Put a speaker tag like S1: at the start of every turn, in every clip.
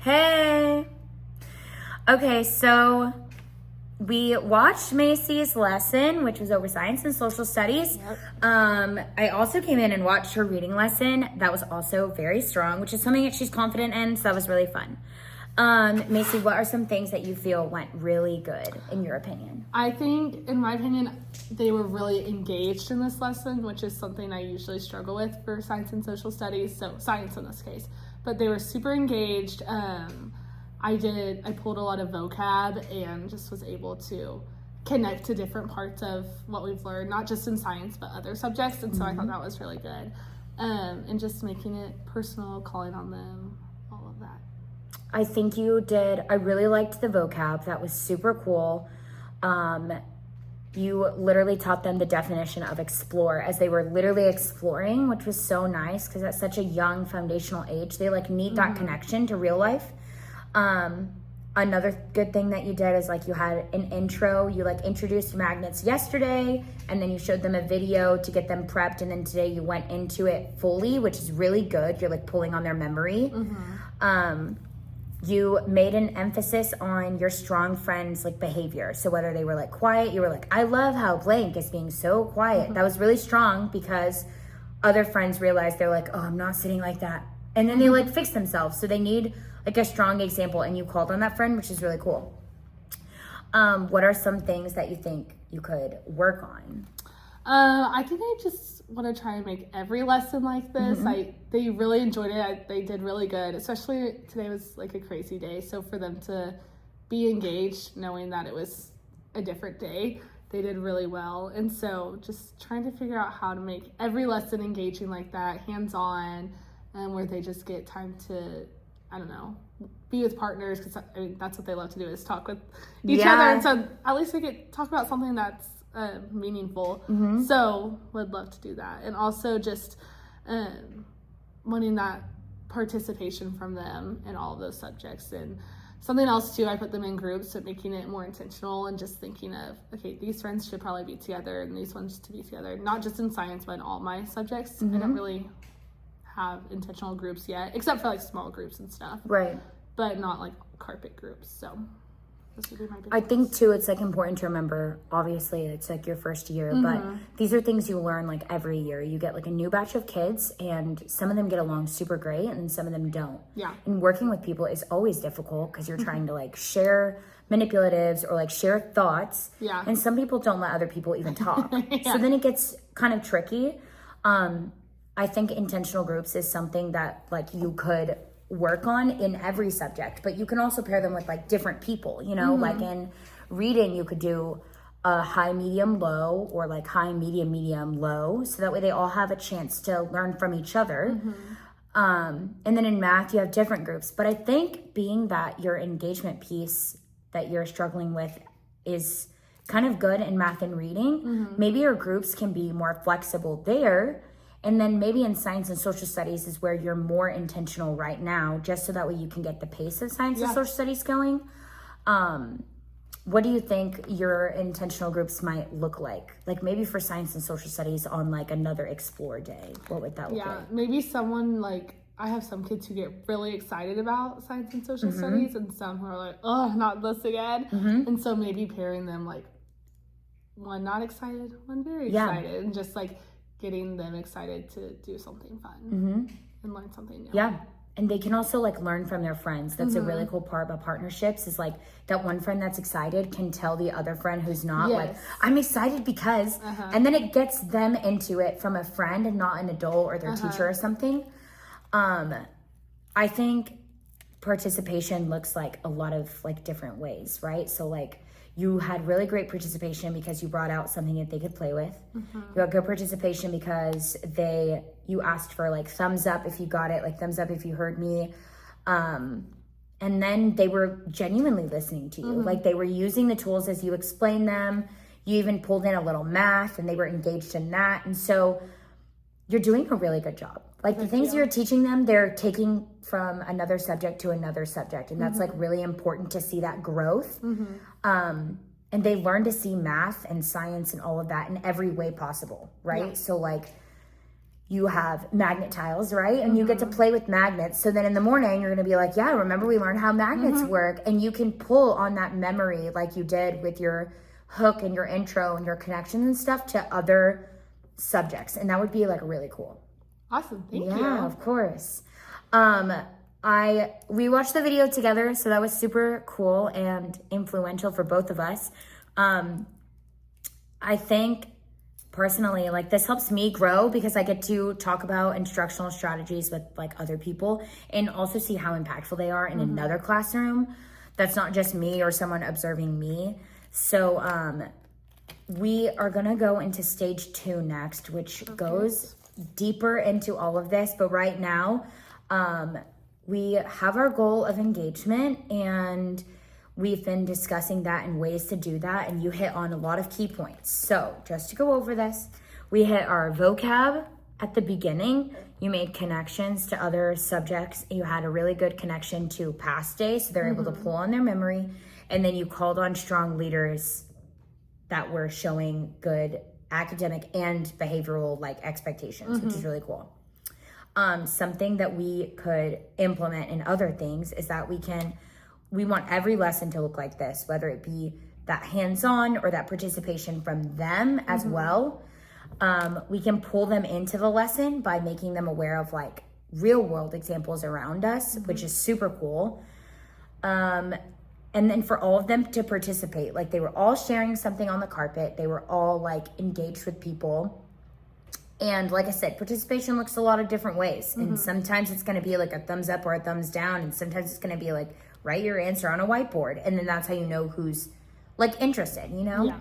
S1: Hey. Okay, so we watched Macy's lesson, which was over science and social studies.
S2: Yep.
S1: I also came in and watched her reading lesson. That was also very strong, which is something that she's confident in, so that was really fun. Macy, what are some things that you feel went really good, in your opinion?
S2: I think, in my opinion, they were really engaged in this lesson, which is something I usually struggle with for science and social studies, so science in this case. But they were super engaged. I pulled a lot of vocab and just was able to connect to different parts of what we've learned, not just in science, but other subjects. And so I thought that was really good. And just making it personal, calling on them, all of that.
S1: I think you did. I really liked the vocab. That was super cool. You literally taught them the definition of explore as they were literally exploring, which was so nice because at such a young foundational age, they need that connection to real life. Another good thing that you did is you had an intro. You introduced magnets yesterday, and then you showed them a video to get them prepped, and then today you went into it fully, which is really good. You're pulling on their memory. You made an emphasis on your strong friends' behavior. So whether they were quiet, you were I love how blank is being so quiet. That was really strong because other friends realized they're oh, I'm not sitting like that. And then they fix themselves. So they need a strong example, and you called on that friend, which is really cool. What are some things that you think you could work on?
S2: I think I just want to try and make every lesson like this. They really enjoyed it. They did really good, especially today was a crazy day. So for them to be engaged, knowing that it was a different day, they did really well. And so just trying to figure out how to make every lesson engaging like that, hands-on, and where they just get time to, I don't know, be with partners, because that's what they love to do, is talk with each other. And so at least they get talk about something that's meaningful. So would love to do that. And also just wanting that participation from them in all of those subjects. And something else too, I put them in groups, so making it more intentional and just thinking of, okay, these friends should probably be together and these ones to be together, not just in science, but in all my subjects. I don't really have intentional groups yet, except for small groups and stuff.
S1: Right.
S2: But not carpet groups. So this would be my big
S1: I think too, it's important to remember, obviously it's your first year, but these are things you learn every year. You get a new batch of kids, and some of them get along super great and some of them don't.
S2: Yeah.
S1: And working with people is always difficult because you're trying to share manipulatives or share thoughts.
S2: Yeah.
S1: And some people don't let other people even talk. So then it gets kind of tricky. I think intentional groups is something that you could work on in every subject, but you can also pair them with different people, in reading you could do a high, medium, low, or high, medium, medium, low, so that way they all have a chance to learn from each other. And then in math you have different groups, but I think being that your engagement piece that you're struggling with is kind of good in math and reading, maybe your groups can be more flexible there. And then maybe in science and social studies is where you're more intentional right now, just so that way you can get the pace of science and social studies going. What do you think your intentional groups might look like? Maybe for science and social studies on another explore day, what would that look like?
S2: Yeah, maybe someone I have some kids who get really excited about science and social studies, and some who are oh, not this again. And so maybe pairing them one not excited, one very excited, and just getting them excited to do something fun and learn something new.
S1: Yeah. And they can also learn from their friends. That's a really cool part about partnerships, is that one friend that's excited can tell the other friend who's not I'm excited because, and then it gets them into it from a friend and not an adult or their teacher or something. I think participation looks a lot of different ways, right? So you had really great participation because you brought out something that they could play with. You had good participation because you asked for thumbs up if you got it, thumbs up if you heard me. And then they were genuinely listening to you. They were using the tools as you explained them. You even pulled in a little math and they were engaged in that. And so you're doing a really good job. The things you're teaching them, they're taking from another subject to another subject. And that's really important to see that growth. And they learn to see math and science and all of that in every way possible, right? So you have magnet tiles, right? And you get to play with magnets. So then in the morning, you're going to be like, yeah, remember we learned how magnets work. And you can pull on that memory like you did with your hook and your intro and your connections and stuff to other subjects. And that would be like really cool.
S2: Awesome. Thank you.
S1: Yeah, of course. We watched the video together, so that was super cool and influential for both of us. I think personally, like, this helps me grow because I get to talk about instructional strategies with like other people and also see how impactful they are in another classroom. That's not just me or someone observing me. So we are gonna go into stage 2 next, which goes deeper into all of this. But right now, we have our goal of engagement, and we've been discussing that and ways to do that, and you hit on a lot of key points. So just to go over this, we hit our vocab at the beginning. You made connections to other subjects. You had a really good connection to past days, so they're able to pull on their memory. And then you called on strong leaders that were showing good academic and behavioral like expectations, which is really cool. Something that we could implement in other things is that we want every lesson to look like this, whether it be that hands-on or that participation from them as well. We can pull them into the lesson by making them aware of like real world examples around us, which is super cool. And then for all of them to participate, like they were all sharing something on the carpet. They were all like engaged with people. And like I said, participation looks a lot of different ways. And sometimes it's going to be like a thumbs up or a thumbs down. And sometimes it's going to be like, write your answer on a whiteboard. And then that's how you know who's like interested, you know?
S2: Yeah.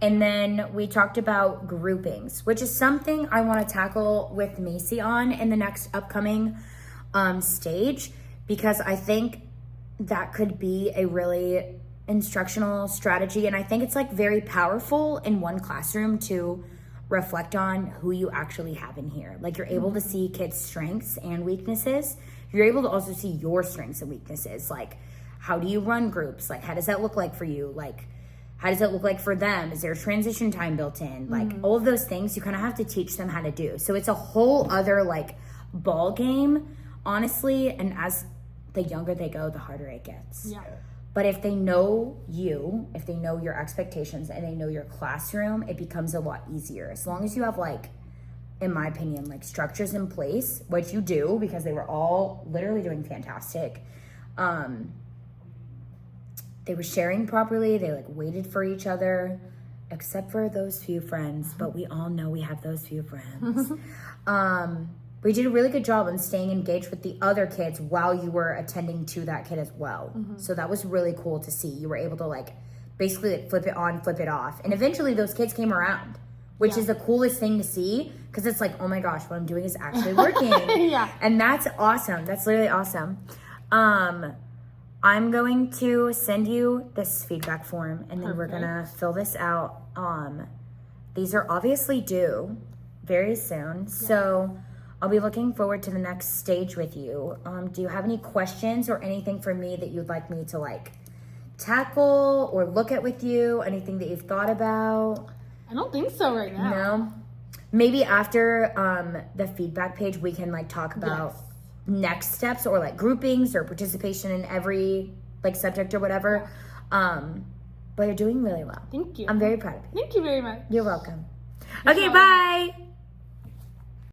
S1: And then we talked about groupings, which is something I want to tackle with Macy on in the next upcoming stage, because I think that could be a really instructional strategy. And I think it's like very powerful in one classroom to reflect on who you actually have in here. Like you're able to see kids' strengths and weaknesses. You're able to also see your strengths and weaknesses. Like, how do you run groups? Like, how does that look like for you? Like, how does it look like for them? Is there transition time built in? Like, all of those things you kind of have to teach them how to do. So it's a whole other like ball game, honestly. And as the younger they go, the harder it gets.
S2: Yeah.
S1: But if they know you, if they know your expectations and they know your classroom, it becomes a lot easier. As long as you have like, in my opinion, like structures in place, which you do because they were all literally doing fantastic. They were sharing properly. They like waited for each other, except for those few friends. But we all know we have those few friends. We did a really good job on staying engaged with the other kids while you were attending to that kid as well. So that was really cool to see. You were able to like basically like flip it on, flip it off. And eventually those kids came around, which is the coolest thing to see, because it's like, oh my gosh, what I'm doing is actually working. And that's awesome. That's literally awesome. I'm going to send you this feedback form, and then we're gonna fill this out. These are obviously due very soon. So I'll be looking forward to the next stage with you. Do you have any questions or anything for me that you'd like me to like tackle or look at with you? Anything that you've thought about?
S2: I don't think so right now.
S1: No? Maybe after the feedback page, we can like talk about next steps or like groupings or participation in every like subject or whatever. But you're doing really well.
S2: Thank you.
S1: I'm very proud of you.
S2: Thank you very much.
S1: You're welcome. Okay, bye.